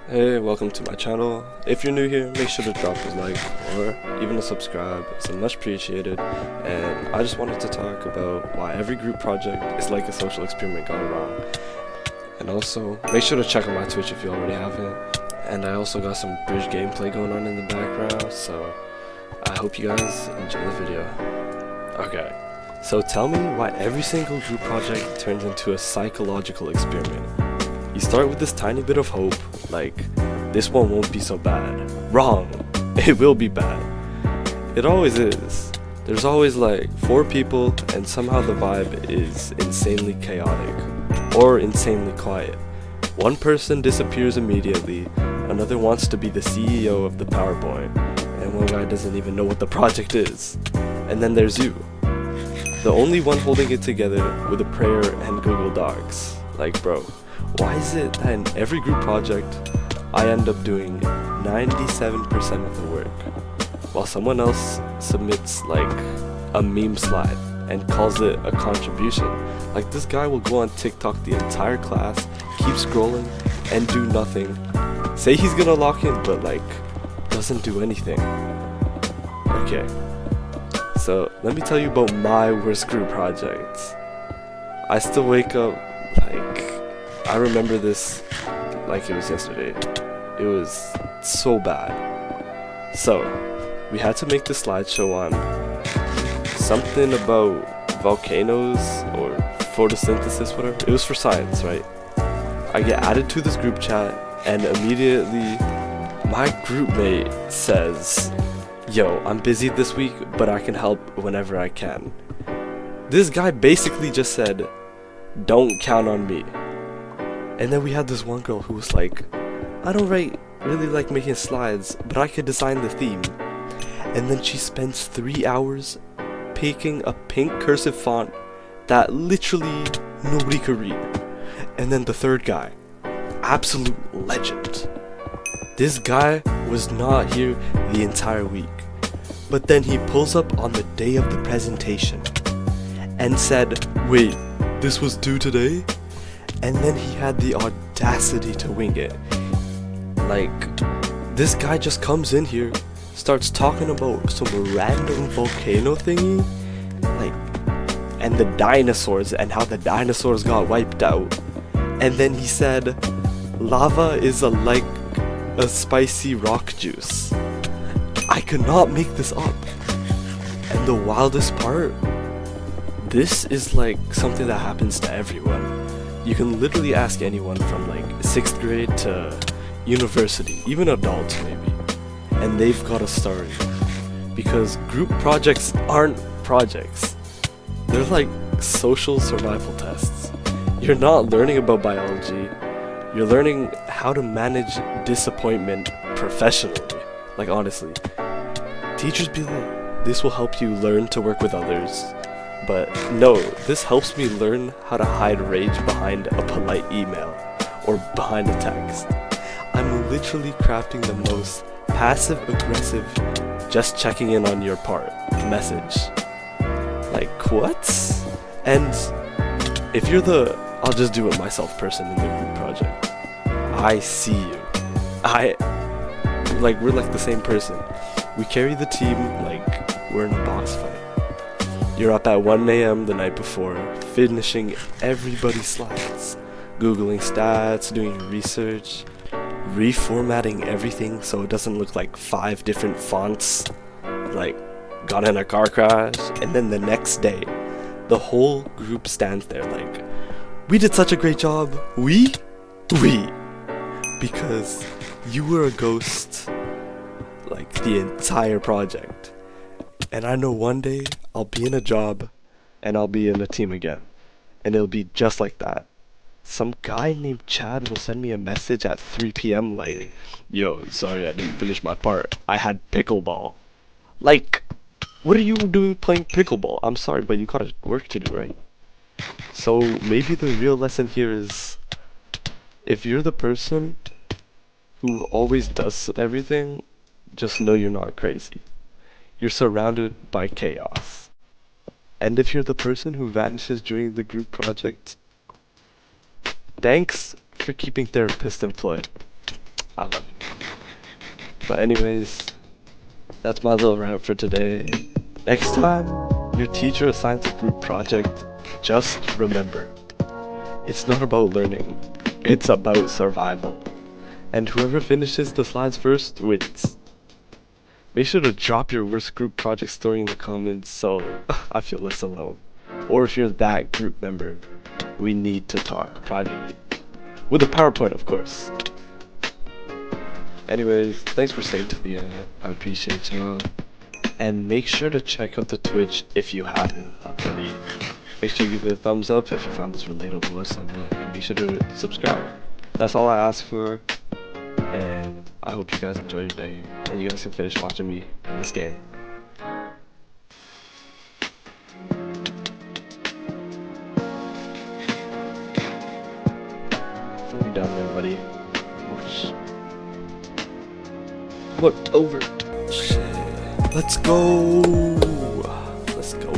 Hey, welcome to my channel. If you're new here, make sure to drop a like or even a subscribe. It's much appreciated. And I just wanted to talk about why every group project is like a social experiment gone wrong. And also, make sure to check out my Twitch if you already haven't. And I also got some bridge gameplay going on in the background, so I hope you guys enjoy the video. Okay, so tell me why every single group project turns into a psychological experiment. You start with this tiny bit of hope, like, this one won't be so bad. Wrong! It will be bad. It always is. There's always like 4 people and somehow the vibe is insanely chaotic. Or insanely quiet. One person disappears immediately, another wants to be the CEO of the PowerPoint, and one guy doesn't even know what the project is. And then there's you. The only one holding it together with a prayer and Google Docs. Like, bro. Why is it that in every group project, I end up doing 97% of the work, while someone else submits like a meme slide and calls it a contribution? Like, this guy will go on TikTok the entire class, keep scrolling, and do nothing. Say he's gonna lock in, but like, doesn't do anything. Okay, so let me tell you about my worst group projects. I still wake up like, I remember this like it was yesterday. It was so bad. So, we had to make the slideshow on something about volcanoes or photosynthesis, whatever. It was for science, right? I get added to this group chat and immediately my group mate says, "Yo, I'm busy this week, but I can help whenever I can." This guy basically just said, "Don't count on me." And then we had this one girl who was like, "I don't really like making slides, but I could design the theme." And then she spends 3 hours picking a pink cursive font that literally nobody could read. And then the third guy, absolute legend. This guy was not here the entire week, but then he pulls up on the day of the presentation and said, "Wait, this was due today?" And then he had the audacity to wing it. Like, this guy just comes in here, starts talking about some random volcano thingy, like, and the dinosaurs and how the dinosaurs got wiped out. And then he said, lava is like a spicy rock juice. I could not make this up. And the wildest part, this is like something that happens to everyone. You can literally ask anyone from like 6th grade to university, even adults maybe, and they've got a story. Because group projects aren't projects. They're like social survival tests. You're not learning about biology, you're learning how to manage disappointment professionally. Like, honestly, teachers be like, this will help you learn to work with others. But no, this helps me learn how to hide rage behind a polite email or behind a text. I'm literally crafting the most passive-aggressive just checking in on your part message. Like, what? And if you're the I'll just do it myself person in the group project, I see you. We're like the same person. We carry the team like we're in a box fight. You're up at 1 AM the night before, finishing everybody's slides, Googling stats, doing research, reformatting everything so it doesn't look like 5 different fonts, like got in a car crash. And then the next day, the whole group stands there like, "We did such a great job, we, because you were a ghost like the entire project." And I know one day I'll be in a job and I'll be in a team again. And it'll be just like that. Some guy named Chad will send me a message at 3 PM like, "Yo, sorry I didn't finish my part. I had pickleball." Like, what are you doing playing pickleball? I'm sorry, but you got work to do, right? So maybe the real lesson here is, if you're the person who always does everything, just know you're not crazy. You're surrounded by chaos. And if you're the person who vanishes during the group project, thanks for keeping therapists employed. I love it. But anyways, that's my little rant for today. Next time your teacher assigns a group project, just remember, it's not about learning, it's about survival. And whoever finishes the slides first wins. Make sure to drop your worst group project story in the comments so I feel less alone. Or if you're that group member, we need to talk privately. With a PowerPoint, of course. Anyways, thanks for staying to the end. I appreciate you. And make sure to check out the Twitch if you haven't already. Make sure you give it a thumbs up if you found this relatable or something. And make sure to subscribe. That's all I ask for. And I hope you guys enjoy your day. And you guys can finish watching me in this game. Throw me down there, buddy. What over? Shit. Let's go. Let's go.